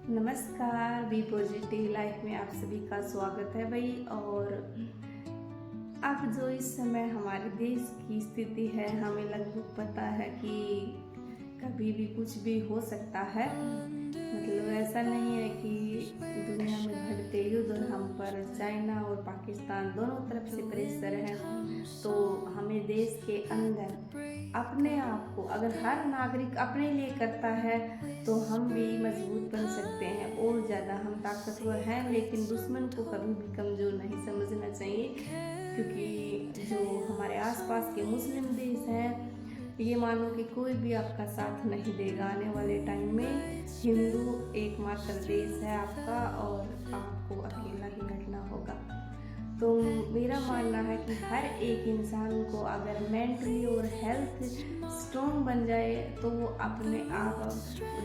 नमस्कार, B positive life में आप सभी का स्वागत है भाई। और अब जो इस समय हमारे देश की स्थिति है, हमें लगभग पता है कि कभी भी कुछ भी हो सकता है। मतलब ऐसा नहीं है कि दुनिया में घटते युद्ध और हम पर चाइना और पाकिस्तान दोनों तरफ से प्रेशर है। तो हमें देश के अंदर अपने आप को, अगर हर नागरिक अपने लिए करता है तो हम भी मजबूत बन सकते हैं और ज़्यादा हम ताकतवर हैं। लेकिन दुश्मन को कभी भी कमज़ोर नहीं समझना चाहिए, क्योंकि जो हमारे आसपास के मुस्लिम देश हैं, ये मानो कि कोई भी आपका साथ नहीं देगा। आने वाले टाइम में हिंदू एकमात्र देश है आपका और आपको अकेला ही लड़ना होगा। तो मेरा मानना है कि हर एक इंसान को अगर मेंटली और हेल्थ स्ट्रॉन्ग बन जाए तो वो अपने आप,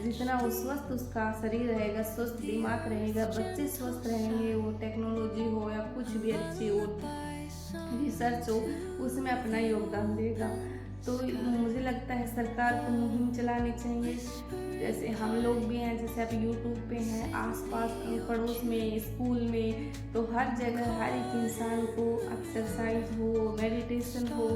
जितना वो स्वस्थ उसका शरीर रहेगा, स्वस्थ दिमाग रहेगा, बच्चे स्वस्थ रहेंगे, वो टेक्नोलॉजी हो या कुछ भी अच्छी हो, रिसर्च हो, उसमें अपना योगदान देगा। तो मुझे लगता है सरकार को मुहिम चलानी चाहिए। जैसे हम लोग भी हैं, जैसे आप यूट्यूब पे हैं, आसपास पड़ोस में, स्कूल में, तो हर जगह हर एक इंसान को एक्सरसाइज हो, मेडिटेशन हो,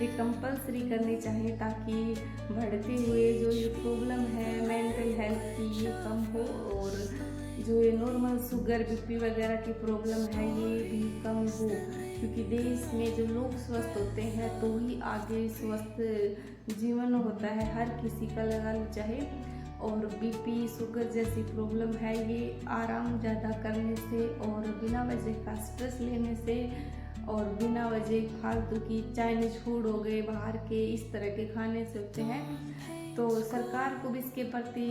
ये कंपलसरी करनी चाहिए, ताकि बढ़ते हुए जो ये प्रॉब्लम है मेंटल हेल्थ की, ये कम हो। और जो ये नॉर्मल शुगर, बीपी वगैरह की प्रॉब्लम है, ये भी कम हो। क्योंकि देश में जो लोग स्वस्थ होते हैं तो ही आगे स्वस्थ जीवन होता है, हर किसी का लगा लो चाहे। और बीपी, शुगर जैसी प्रॉब्लम है, ये आराम ज़्यादा करने से और बिना वजह का स्ट्रेस लेने से और बिना वजह फालतू की चाइनीज फूड हो गए, बाहर के इस तरह के खाने से होते हैं। तो सरकार को भी इसके प्रति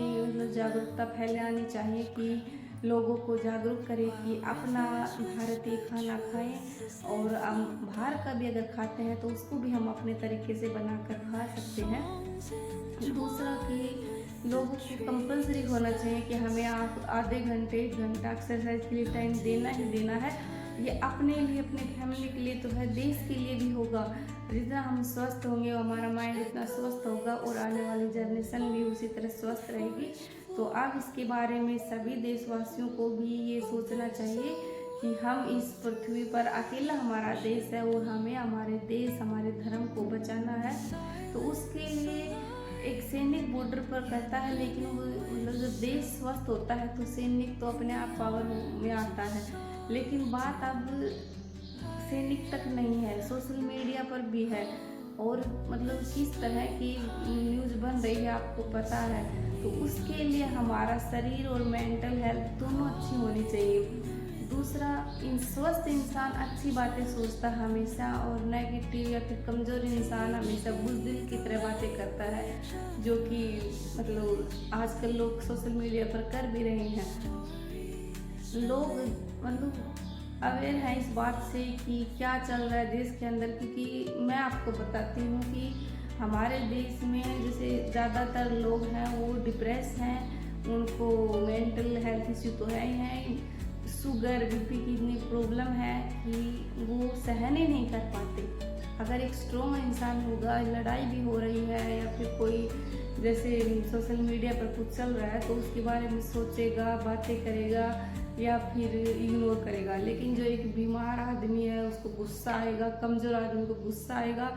जागरूकता फैलानी चाहिए कि लोगों को जागरूक करें कि अपना भारतीय खाना खाएं। और हम बाहर का भी अगर खाते हैं तो उसको भी हम अपने तरीके से बनाकर खा सकते हैं। दूसरा कि लोगों को कंपलसरी होना चाहिए कि हमें आप आधे घंटे 1 घंटा एक्सरसाइज के लिए टाइम देना ही देना है। ये अपने लिए, अपने फैमिली के लिए तो है, देश के लिए भी होगा। जितना हम स्वस्थ होंगे, हमारा माइंड उतना स्वस्थ होगा और आने वाली जनरेशन भी उसी तरह स्वस्थ रहेगी। तो अब इसके बारे में सभी देशवासियों को भी ये सोचना चाहिए कि हम इस पृथ्वी पर अकेला हमारा देश है और हमें हमारे देश, हमारे धर्म को बचाना है। तो उसके लिए एक सैनिक बॉर्डर पर करता है, लेकिन वो मतलब जब देश स्वस्थ होता है तो सैनिक तो अपने आप पावर में आता है। लेकिन बात अब सैनिक तक नहीं है, सोशल मीडिया पर भी है। और मतलब किस तरह की न्यूज़ बन रही है आपको पता है। तो उसके लिए हमारा शरीर और मेंटल हेल्थ दोनों अच्छी होनी चाहिए। दूसरा, स्वस्थ इंसान अच्छी बातें सोचता है हमेशा, और नेगेटिव या फिर कमज़ोर इंसान हमेशा बुज़दिल की तरह बातें करता है, जो कि मतलब आजकल लोग सोशल मीडिया पर कर भी रहे हैं। लोग मतलब अवेयर हैं इस बात से कि क्या चल रहा है देश के अंदर। क्योंकि मैं आपको बताती हूँ कि हमारे देश में जैसे ज़्यादातर लोग हैं वो डिप्रेस हैं, उनको मेंटल हेल्थ इश्यू तो है ही है, शुगर, बीपी की इतनी प्रॉब्लम है कि वो सहन ही नहीं कर पाते। अगर एक स्ट्रॉन्ग इंसान होगा, लड़ाई भी हो रही है या फिर कोई जैसे सोशल मीडिया पर कुछ चल रहा है तो उसके बारे में सोचेगा, बातें करेगा या फिर इग्नोर करेगा। लेकिन जो एक बीमार आदमी है उसको गुस्सा आएगा, कमज़ोर आदमी को गुस्सा आएगा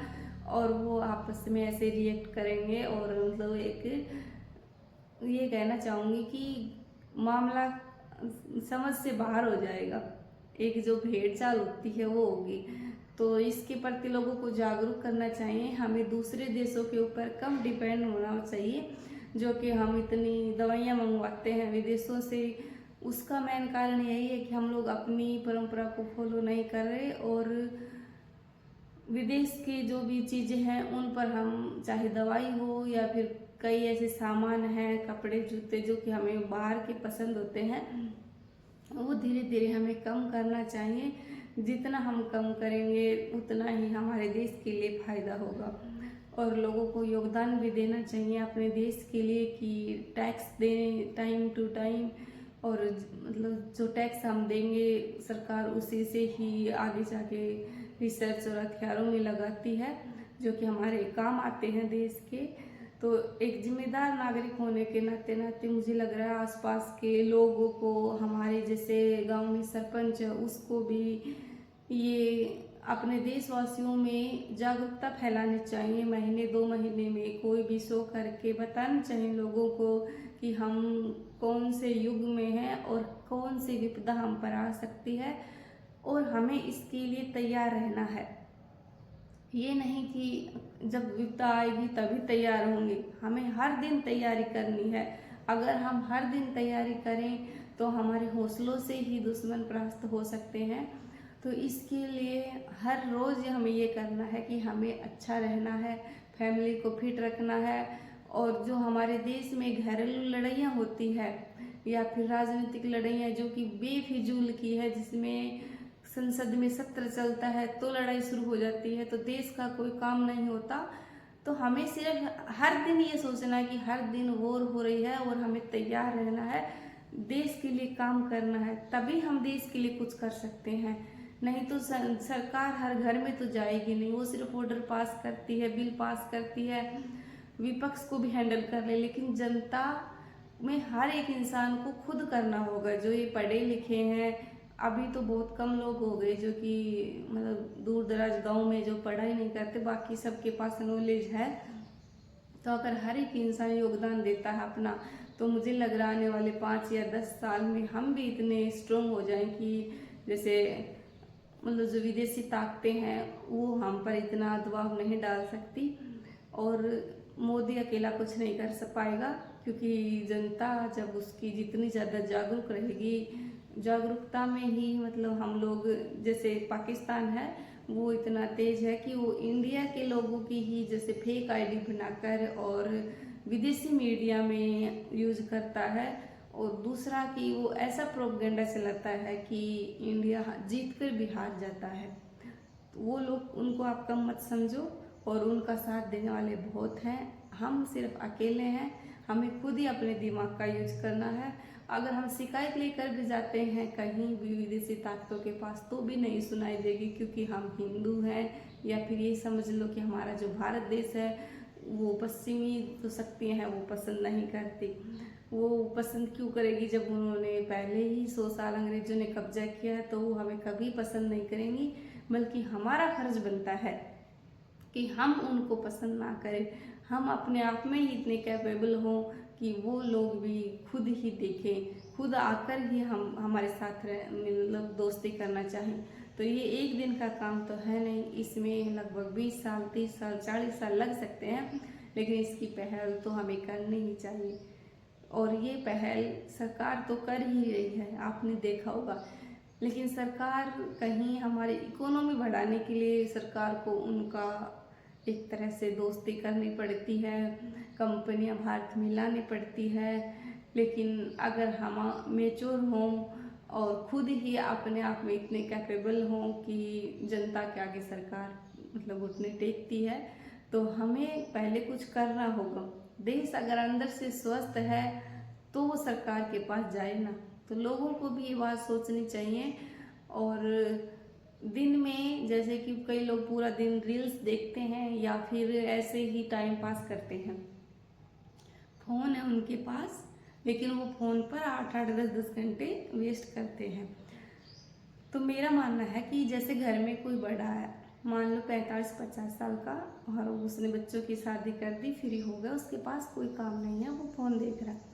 और वो आपस में ऐसे रिएक्ट करेंगे। और मतलब एक ये कहना चाहूँगी कि मामला समझ से बाहर हो जाएगा, एक जो भेड़चाल होती है वो होगी। तो इसके प्रति लोगों को जागरूक करना चाहिए। हमें दूसरे देशों के ऊपर कम डिपेंड होना चाहिए, जो कि हम इतनी दवाइयाँ मंगवाते हैं विदेशों से। उसका मेन कारण यही है कि हम लोग अपनी परंपरा को फॉलो नहीं कर रहे और विदेश की जो भी चीज़ें हैं उन पर हम, चाहे दवाई हो या फिर कई ऐसे सामान हैं, कपड़े, जूते, जो कि हमें बाहर के पसंद होते हैं, वो धीरे धीरे हमें कम करना चाहिए। जितना हम कम करेंगे उतना ही हमारे देश के लिए फ़ायदा होगा। और लोगों को योगदान भी देना चाहिए अपने देश के लिए कि टैक्स दें टाइम टू टाइम। और मतलब जो टैक्स हम देंगे सरकार उसी से ही आगे जाके रिसर्च और हथियारों में लगाती है, जो कि हमारे काम आते हैं देश के। तो एक जिम्मेदार नागरिक होने के नाते मुझे लग रहा है आसपास के लोगों को, हमारे जैसे गांव में सरपंच है उसको भी ये अपने देशवासियों में जागरूकता फैलानी चाहिए। महीने 2 महीने में कोई भी शो करके बताना चाहिए लोगों को कि हम कौन से युग में हैं और कौन सी विपदा हम पर आ सकती है और हमें इसके लिए तैयार रहना है। ये नहीं कि जब विपदा आएगी तभी तैयार होंगे, हमें हर दिन तैयारी करनी है। अगर हम हर दिन तैयारी करें तो हमारे हौसलों से ही दुश्मन परास्त हो सकते हैं। तो इसके लिए हर रोज़ हमें ये करना है कि हमें अच्छा रहना है, फैमिली को फिट रखना है। और जो हमारे देश में घरेलू लड़ाइयाँ होती है या फिर राजनीतिक लड़ाइयाँ जो कि बेफिजूल की है, जिसमें संसद में सत्र चलता है तो लड़ाई शुरू हो जाती है, तो देश का कोई काम नहीं होता। तो हमें सिर्फ हर दिन ये सोचना है कि हर दिन वॉर हो रही है और हमें तैयार रहना है, देश के लिए काम करना है, तभी हम देश के लिए कुछ कर सकते हैं। नहीं तो सरकार हर घर में तो जाएगी नहीं, वो सिर्फ ऑर्डर पास करती है, बिल पास करती है, विपक्ष को भी हैंडल कर ले, लेकिन जनता में हर एक इंसान को खुद करना होगा। जो ये पढ़े लिखे हैं, अभी तो बहुत कम लोग हो गए जो कि मतलब दूर दराज गांव में जो पढ़ाई नहीं करते, बाकी सबके पास नॉलेज है। तो अगर हर एक इंसान योगदान देता है अपना, तो मुझे लग रहा आने वाले 5 या 10 साल में हम भी इतने स्ट्रोंग हो जाएं कि जैसे मतलब जो विदेशी ताकतें हैं वो हम पर इतना दबाव नहीं डाल सकती। और मोदी अकेला कुछ नहीं कर पाएगा, क्योंकि जनता जब उसकी जितनी ज़्यादा जागरूक रहेगी, जागरूकता में ही मतलब हम लोग, जैसे पाकिस्तान है वो इतना तेज है कि वो इंडिया के लोगों की ही जैसे फेक आईडी बनाकर और विदेशी मीडिया में यूज करता है। और दूसरा कि वो ऐसा प्रोपेगेंडा चलाता है कि इंडिया जीत कर भी हार जाता है। तो वो लोग, उनको आप कम मत समझो, और उनका साथ देने वाले बहुत हैं। हम सिर्फ अकेले हैं, हमें खुद ही अपने दिमाग का यूज करना है। अगर हम शिकायत लेकर भी जाते हैं कहीं भी विदेशी ताकतों के पास तो भी नहीं सुनाई देगी, क्योंकि हम हिंदू हैं। या फिर ये समझ लो कि हमारा जो भारत देश है वो पश्चिमी जो शक्तियाँ हैं वो पसंद नहीं करती। वो पसंद क्यों करेगी जब उन्होंने पहले ही 100 साल अंग्रेजों ने कब्जा किया है, तो वो हमें कभी पसंद नहीं करेंगी। बल्कि हमारा फर्ज बनता है कि हम उनको पसंद ना करें, हम अपने आप में ही इतने कैपेबल हों कि वो लोग भी खुद ही देखें, खुद आकर ही हम हमारे साथ मतलब दोस्ती करना चाहें। तो ये एक दिन का काम तो है नहीं, इसमें लगभग 20 साल, 30 साल, 40 साल लग सकते हैं, लेकिन इसकी पहल तो हमें करनी ही चाहिए। और ये पहल सरकार तो कर ही रही है, आपने देखा होगा। लेकिन सरकार कहीं हमारी इकोनॉमी बढ़ाने के लिए सरकार को उनका एक तरह से दोस्ती करनी पड़ती है, कंपनियां भारत में लानी पड़ती है। लेकिन अगर हम मेच्योर हों और खुद ही अपने आप में इतने कैपेबल हों कि जनता के आगे सरकार मतलब घुटने टेकती है, तो हमें पहले कुछ करना होगा। देश अगर अंदर से स्वस्थ है तो वो सरकार के पास जाए ना। तो लोगों को भी ये बात सोचनी चाहिए। और दिन में जैसे कि कई लोग पूरा दिन रील्स देखते हैं या फिर ऐसे ही टाइम पास करते हैं, फ़ोन है उनके पास, लेकिन वो फ़ोन पर 8-8, 10-10 घंटे वेस्ट करते हैं। तो मेरा मानना है कि जैसे घर में कोई बड़ा है, मान लो 45-50 साल का, और उसने बच्चों की शादी कर दी, फ्री हो गया, उसके पास कोई काम नहीं है, वो फ़ोन देख रहा है।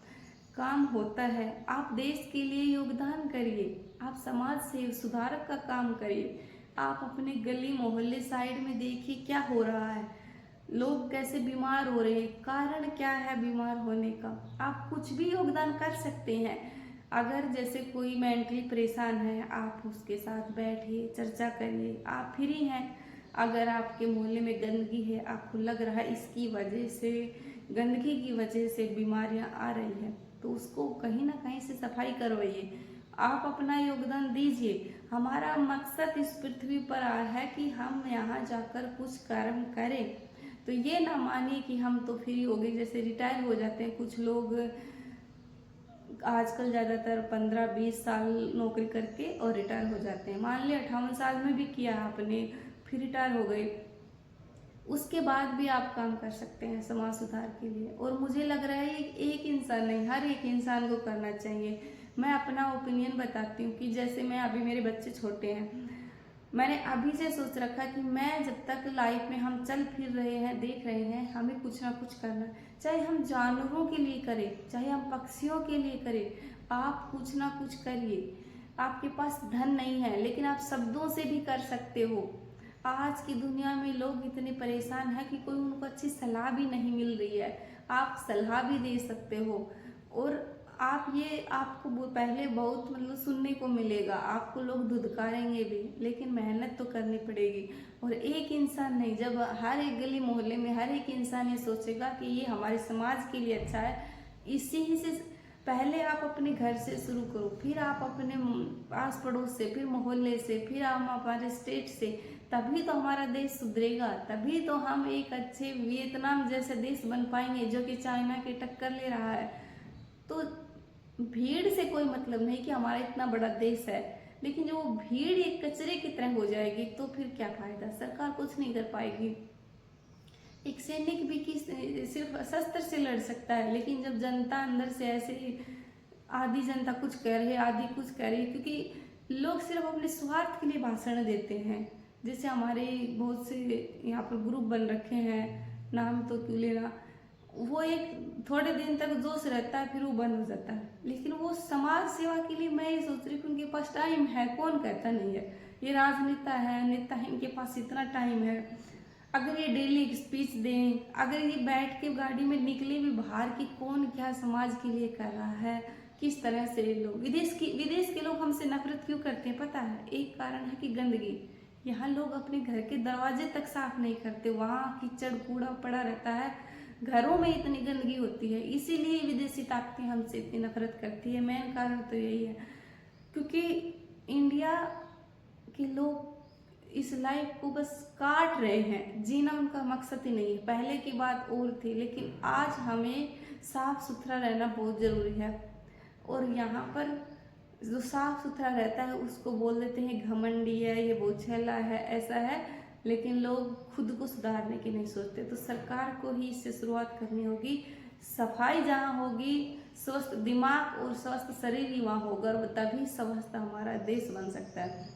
काम होता है, आप देश के लिए योगदान करिए, आप समाज से सुधारक का काम करिए। आप अपने गली मोहल्ले साइड में देखिए क्या हो रहा है, लोग कैसे बीमार हो रहे हैं, कारण क्या है बीमार होने का। आप कुछ भी योगदान कर सकते हैं। अगर जैसे कोई मेंटली परेशान है, आप उसके साथ बैठिए, चर्चा करिए, आप फ्री हैं। अगर आपके मोहल्ले में गंदगी है, आपको लग रहा है इसकी वजह से, गंदगी की वजह से बीमारियां आ रही हैं, तो उसको कहीं ना कहीं से सफाई करवाइए, आप अपना योगदान दीजिए। हमारा मकसद इस पृथ्वी पर आया है कि हम यहाँ जाकर कुछ कर्म करें। तो ये ना मानिए कि हम तो फ्री हो गए, जैसे रिटायर हो जाते हैं कुछ लोग आजकल, ज़्यादातर 15-20 साल नौकरी करके और रिटायर हो जाते हैं। मान लिया 58 साल में भी किया आपने, फिर रिटायर हो गए, उसके बाद भी आप काम कर सकते हैं समाज सुधार के लिए। और मुझे लग रहा है एक इंसान नहीं, हर एक इंसान को करना चाहिए। मैं अपना ओपिनियन बताती हूँ कि जैसे मैं अभी, मेरे बच्चे छोटे हैं, मैंने अभी से सोच रखा कि मैं जब तक लाइफ में हम चल फिर रहे हैं, देख रहे हैं, हमें कुछ ना कुछ करना, चाहे हम जानवरों के लिए करें, चाहे हम पक्षियों के लिए करें, आप कुछ ना कुछ करिए। आपके पास धन नहीं है लेकिन आप शब्दों से भी कर सकते हो। आज की दुनिया में लोग इतने परेशान हैं कि कोई उनको अच्छी सलाह भी नहीं मिल रही है, आप सलाह भी दे सकते हो। और आप ये, आपको पहले बहुत मतलब सुनने को मिलेगा, आपको लोग धुतकारेंगे भी, लेकिन मेहनत तो करनी पड़ेगी। और एक इंसान नहीं, जब हर एक गली मोहल्ले में हर एक इंसान ये सोचेगा कि ये हमारे समाज के लिए अच्छा है, इसी ही से पहले आप अपने घर से शुरू करो, फिर आप अपने आस पड़ोस से, फिर मोहल्ले से, फिर हम हमारे स्टेट से, तभी तो हमारा देश सुधरेगा, तभी तो हम एक अच्छे वियतनाम जैसे देश बन पाएंगे जो कि चाइना की टक्कर ले रहा है। तो भीड़ से कोई मतलब नहीं कि हमारा इतना बड़ा देश है, लेकिन जो भीड़ एक कचरे की तरह हो जाएगी तो फिर क्या फायदा, सरकार कुछ नहीं कर पाएगी। एक सैनिक भी सिर्फ शस्त्र से लड़ सकता है, लेकिन जब जनता अंदर से ऐसे, आधी जनता कुछ कह रही है, आधी कुछ कह रही है, क्योंकि लोग सिर्फ अपने स्वार्थ के लिए भाषण देते हैं। जैसे हमारे बहुत से यहाँ पर ग्रुप बन रखे हैं, नाम तो क्यों लेना, वो एक थोड़े दिन तक जोश रहता है, फिर वो बंद हो जाता है। लेकिन वो समाज सेवा के लिए, मैं ये सोच रही हूँ कि उनके पास टाइम है, कौन कहता नहीं है। ये राजनेता है, नेता है, इनके पास इतना टाइम है। अगर ये डेली एक स्पीच दें, अगर ये बैठ के गाड़ी में निकले भी बाहर की, कौन क्या समाज के लिए कर रहा है, किस तरह से लोग, विदेश के लोग हमसे नफरत क्यों करते हैं पता है? एक कारण है कि गंदगी। यहाँ लोग अपने घर के दरवाजे तक साफ नहीं करते, वहाँ कीचड़ कूड़ा पड़ा रहता है, घरों में इतनी गंदगी होती है, इसीलिए विदेशी ताकतें हमसे इतनी नफरत करती है। मेन कारण तो यही है, क्योंकि इंडिया के लोग इस लाइफ को बस काट रहे हैं, जीना उनका मकसद ही नहीं है। पहले की बात और थी, लेकिन आज हमें साफ सुथरा रहना बहुत जरूरी है। और यहाँ पर जो साफ सुथरा रहता है उसको बोल देते हैं घमंडी है, ये बोझेला है, ऐसा है, लेकिन लोग खुद को सुधारने की नहीं सोचते। तो सरकार को ही इससे शुरुआत करनी होगी। सफाई जहाँ होगी, स्वस्थ दिमाग और स्वस्थ शरीर ही वहाँ होगा, और तभी स्वस्थ हमारा देश बन सकता है।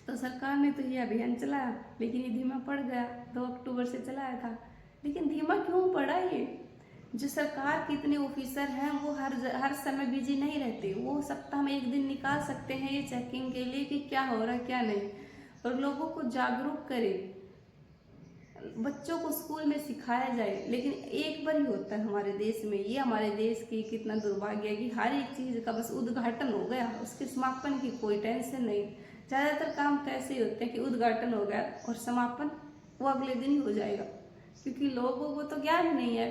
तो सरकार ने तो ये अभियान चलाया, लेकिन ये धीमा पड़ गया। 2 अक्टूबर से चलाया था, लेकिन धीमा क्यों पड़ा? ये जो सरकार के इतने ऑफिसर हैं वो हर समय बिजी नहीं रहते, वो सप्ताह में 1 दिन निकाल सकते हैं ये चेकिंग के लिए कि क्या हो रहा है क्या नहीं, और लोगों को जागरूक करें, बच्चों को स्कूल में सिखाया जाए। लेकिन एक बार ही होता है हमारे देश में। ये हमारे देश की कितना दुर्भाग्य है कि हर एक चीज़ का बस उद्घाटन हो गया, उसके समापन की कोई टेंशन नहीं। ज़्यादातर काम तो ऐसे ही होते हैं कि उद्घाटन हो गया और समापन वो अगले दिन ही हो जाएगा, क्योंकि लोगों को तो ज्ञान नहीं है।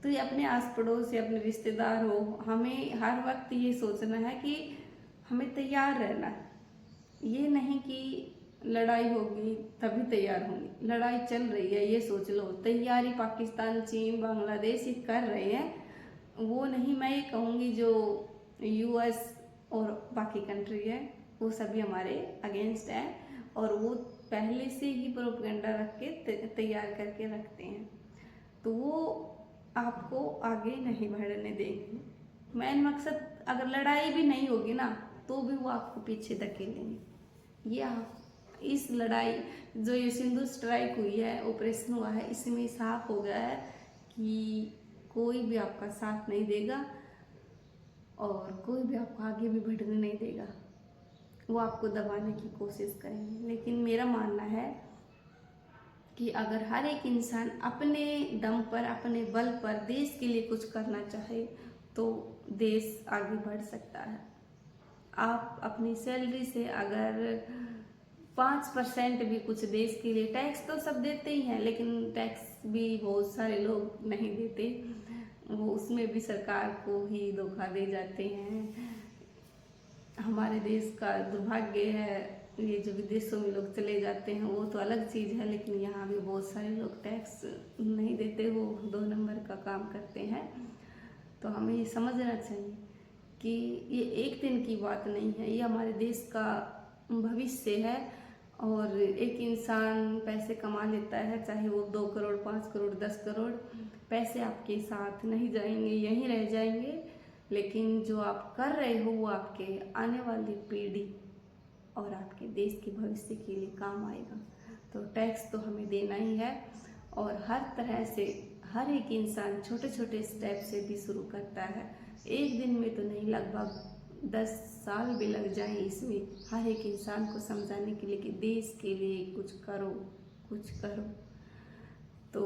तो ये अपने आस पड़ोस या अपने रिश्तेदार हो, हमें हर वक्त ये सोचना है कि हमें तैयार रहना है। ये नहीं कि लड़ाई होगी तभी तैयार होंगे, लड़ाई चल रही है ये सोच लो। तैयारी पाकिस्तान, चीन, बांग्लादेश ये कर रहे हैं, वो नहीं। मैं ये कहूँगी जो यूएस और बाकी कंट्री है वो सभी हमारे अगेंस्ट है, और वो पहले से ही प्रोपेगेंडा रख के तैयार करके रखते हैं, तो वो आपको आगे नहीं बढ़ने देंगे। मेन मकसद, अगर लड़ाई भी नहीं होगी ना तो भी वो आपको पीछे धकेलेंगे। ये आप इस लड़ाई, जो ये सिंधु स्ट्राइक हुई है, ऑपरेशन हुआ है, इसमें साफ हो गया है कि कोई भी आपका साथ नहीं देगा और कोई भी आपको आगे भी बढ़ने नहीं देगा। वो आपको दबाने की कोशिश करेंगे। लेकिन मेरा मानना है कि अगर हर एक इंसान अपने दम पर, अपने बल पर देश के लिए कुछ करना चाहे तो देश आगे बढ़ सकता है। आप अपनी सैलरी से अगर 5% भी कुछ देश के लिए, टैक्स तो सब देते ही हैं, लेकिन टैक्स भी बहुत सारे लोग नहीं देते, वो उसमें भी सरकार को ही धोखा दे जाते हैं। हमारे देश का दुर्भाग्य है, ये जो विदेशों में लोग चले जाते हैं वो तो अलग चीज़ है, लेकिन यहाँ भी बहुत सारे लोग टैक्स नहीं देते, वो 2 नंबर का काम करते हैं। तो हमें ये समझना चाहिए कि ये एक दिन की बात नहीं है, ये हमारे देश का भविष्य है, और एक इंसान पैसे कमा लेता है, चाहे वो 2 करोड़, 5 करोड़, 10 करोड़, पैसे आपके साथ नहीं जाएंगे, यहीं रह जाएंगे। लेकिन जो आप कर रहे हो वो आपके आने वाली पीढ़ी और आपके देश के भविष्य के लिए काम आएगा। तो टैक्स तो हमें देना ही है, और हर तरह से हर एक इंसान छोटे छोटे स्टेप से भी शुरू करता है। एक दिन में तो नहीं, लगभग 10 साल भी लग जाए इसमें हर एक इंसान को समझाने के लिए कि देश के लिए कुछ करो, कुछ करो। तो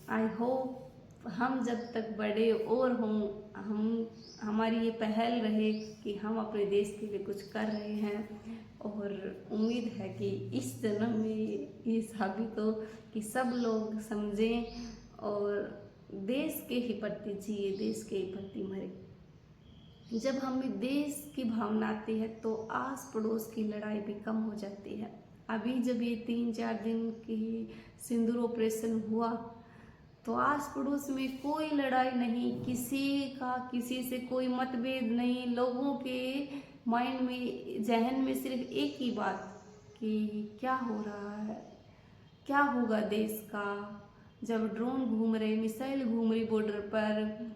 आई होप हम जब तक बड़े और हों, हमारी ये पहल रहे कि हम अपने देश के लिए कुछ कर रहे हैं, और उम्मीद है कि इस जन्म में ये साबित हो कि सब लोग समझें और देश के ही प्रति जिए, देश के ही प्रति मरे। जब हमें देश की भावना आती है तो आस पड़ोस की लड़ाई भी कम हो जाती है। अभी जब ये 3-4 दिन की सिंदूर ऑपरेशन हुआ तो आस पड़ोस में कोई लड़ाई नहीं, किसी से कोई मतभेद नहीं। लोगों के माइंड में, जहन में सिर्फ एक ही बात कि क्या हो रहा है, क्या होगा देश का। जब ड्रोन घूम रहे, मिसाइल घूम रही बॉर्डर पर,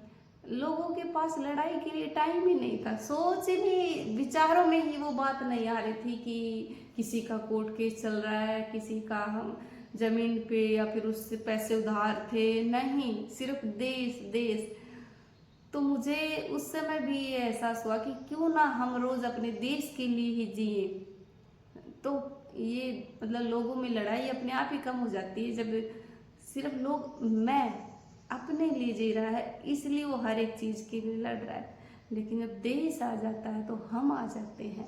लोगों के पास लड़ाई के लिए टाइम ही नहीं था। सोचने विचारों में ही वो बात नहीं आ रही थी कि किसी का कोर्ट केस चल रहा है, किसी का हम जमीन पे या फिर उससे पैसे उधार थे, नहीं, सिर्फ देश देश। तो मुझे उस समय भी ये एहसास हुआ कि क्यों ना हम रोज अपने देश के लिए ही जिए। तो ये मतलब लोगों में लड़ाई अपने आप ही कम हो जाती है जब सिर्फ लोग मैं अपने लिए जी रहा है, इसलिए वो हर एक चीज के लिए लड़ रहा है। लेकिन जब देश आ जाता है तो हम आ जाते हैं,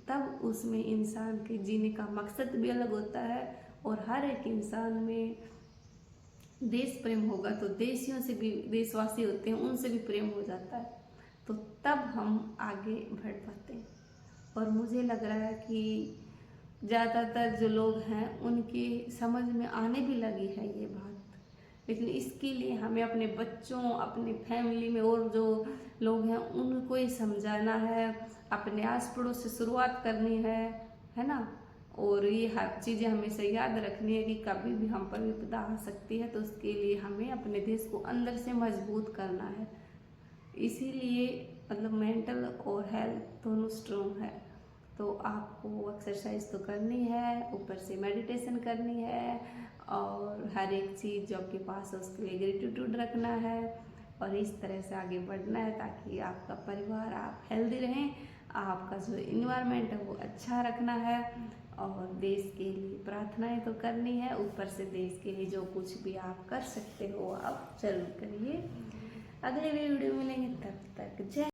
तब उसमें इंसान के जीने का मकसद भी अलग होता है। और हर एक इंसान में देश प्रेम होगा तो देशियों से भी, देशवासी होते हैं उनसे भी प्रेम हो जाता है, तो तब हम आगे बढ़ पाते हैं। और मुझे लग रहा है कि ज़्यादातर जो लोग हैं उनकी समझ में आने भी लगी है ये बात। लेकिन इसके लिए हमें अपने बच्चों, अपने फैमिली में और जो लोग हैं उनको ही समझाना है, अपने आस पड़ोस से शुरुआत करनी है ना। और ये हर चीज़ें हमेशा याद रखनी है कि कभी भी हम पर विपदा आ सकती है, तो उसके लिए हमें अपने देश को अंदर से मजबूत करना है। इसीलिए मतलब मेंटल और हेल्थ दोनों स्ट्रॉन्ग है। तो आपको एक्सरसाइज तो करनी है, ऊपर से मेडिटेशन करनी है, और हर एक चीज़ जो आपके पास है उसके लिए ग्रेटिट्यूड रखना है, और इस तरह से आगे बढ़ना है ताकि आपका परिवार, आप हेल्दी रहें, आपका जो इन्वायरमेंट है वो अच्छा रखना है, और देश के लिए प्रार्थनाएं तो करनी है। ऊपर से देश के लिए जो कुछ भी आप कर सकते हो आप जरूर करिए। अगले वीडियो मिलेंगे, तब तक जय।